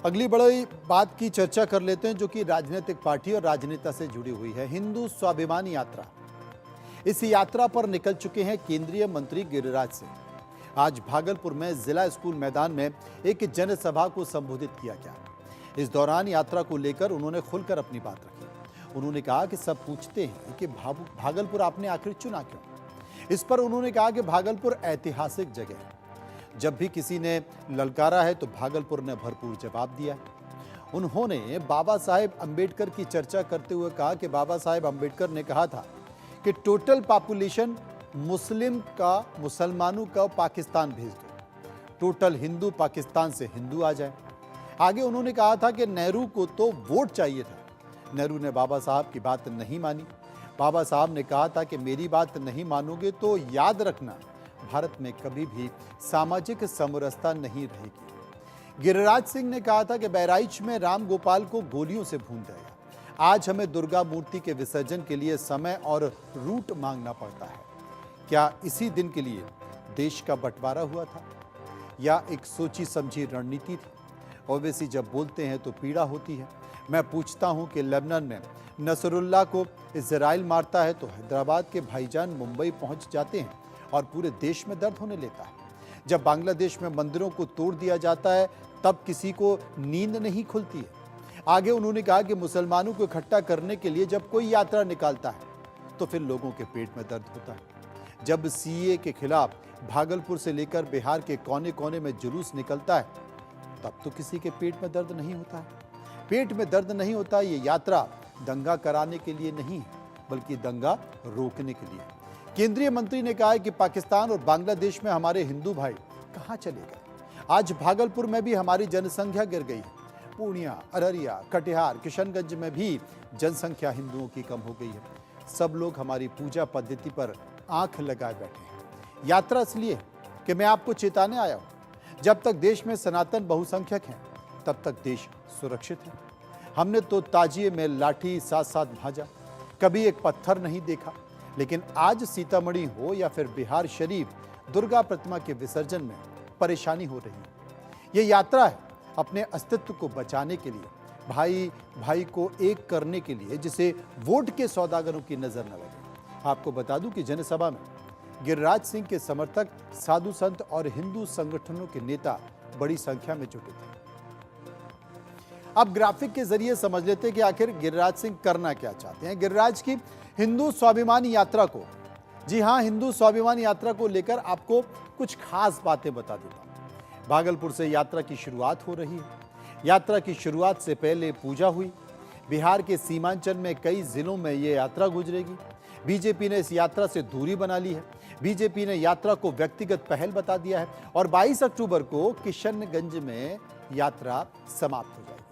अगली बड़ी बात की चर्चा कर लेते हैं जो कि राजनीतिक पार्टी और राजनेता से जुड़ी हुई है। हिंदू स्वाभिमान यात्रा। इस यात्रा पर निकल चुके हैं केंद्रीय मंत्री गिरिराज सिंह। आज भागलपुर में जिला स्कूल मैदान में एक जनसभा को संबोधित किया गया। इस दौरान यात्रा को लेकर उन्होंने खुलकर अपनी बात रखी। उन्होंने कहा कि सब पूछते हैं कि भागलपुर आपने आखिर चुना क्यों। इस पर उन्होंने कहा कि भागलपुर ऐतिहासिक जगह है। जब भी किसी ने ललकारा है तो भागलपुर ने भरपूर जवाब दिया है। उन्होंने बाबा साहेब अंबेडकर की चर्चा करते हुए कहा कि बाबा साहेब अंबेडकर ने कहा था कि टोटल पॉपुलेशन मुसलमानों का पाकिस्तान भेज दो, टोटल हिंदू पाकिस्तान से हिंदू आ जाए। आगे उन्होंने कहा था कि नेहरू को तो वोट चाहिए था। नेहरू ने बाबा साहब की बात नहीं मानी। बाबा साहब ने कहा था कि मेरी बात नहीं मानोगे तो याद रखना, भारत में कभी भी सामाजिक समरसता नहीं रहेगी। गिरिराज सिंह ने कहा था कि बहराइच में राम गोपाल को गोलियों से भून जाएगा। आज हमें दुर्गा मूर्ति के विसर्जन के लिए समय और रूट मांगना पड़ता है। क्या इसी दिन के लिए देश का बंटवारा हुआ था या एक सोची समझी रणनीति थी? ओवैसी जब बोलते हैं तो पीड़ा होती है। मैं पूछता हूं कि लेबनान में नसरुल्लाह को इजराइल मारता है तो हैदराबाद के भाईजान मुंबई पहुंच जाते हैं और पूरे देश में दर्द होने लेता है। जब बांग्लादेश में मंदिरों को तोड़ दिया जाता है तब किसी को नींद नहीं खुलती है। आगे उन्होंने कहा कि मुसलमानों को इकट्ठा करने के लिए जब कोई यात्रा निकालता है तो फिर लोगों के पेट में दर्द होता है। जब सीए के खिलाफ भागलपुर से लेकर बिहार के कोने कोने में जुलूस निकलता है तब तो किसी के पेट में दर्द नहीं होता है। पेट में दर्द नहीं होता। ये यात्रा दंगा कराने के लिए नहीं है बल्कि दंगा रोकने के लिए। केंद्रीय मंत्री ने कहा है कि पाकिस्तान और बांग्लादेश में हमारे हिंदू भाई कहां चले गए। आज भागलपुर में भी हमारी जनसंख्या गिर गई है। पूर्णिया, अररिया, कटिहार, किशनगंज में भी जनसंख्या हिंदुओं की कम हो गई है। सब लोग हमारी पूजा पद्धति पर आंख लगाए बैठे हैं। यात्रा इसलिए कि मैं आपको चेताने आया हूं, जब तक देश में सनातन बहुसंख्यक हैं तब तक देश सुरक्षित है। हमने तो ताजिए में लाठी साथ साथ भाजा, कभी एक पत्थर नहीं देखा। लेकिन आज सीतामढ़ी हो या फिर बिहार शरीफ, दुर्गा प्रतिमा के विसर्जन में परेशानी हो रही है। यह यात्रा है अपने अस्तित्व को बचाने के लिए, भाई भाई को एक करने के लिए, जिसे वोट के सौदागरों की नजर न लगे। आपको बता दूं कि जनसभा में गिरिराज सिंह के समर्थक, साधु संत और हिंदू संगठनों के नेता बड़ी संख्या में जुटे थे। अब ग्राफिक के जरिए समझ लेते हैं कि आखिर गिरिराज सिंह करना क्या चाहते हैं। गिरिराज की हिंदू स्वाभिमान यात्रा को, जी हां, हिंदू स्वाभिमान यात्रा को लेकर आपको कुछ खास बातें बता देता हूं। भागलपुर से यात्रा की शुरुआत हो रही है। यात्रा की शुरुआत से पहले पूजा हुई। बिहार के सीमांचल में कई जिलों में यह यात्रा गुजरेगी। बीजेपी ने इस यात्रा से दूरी बना ली है। बीजेपी ने यात्रा को व्यक्तिगत पहल बता दिया है और 22 अक्टूबर को किशनगंज में यात्रा समाप्त हो जाएगी।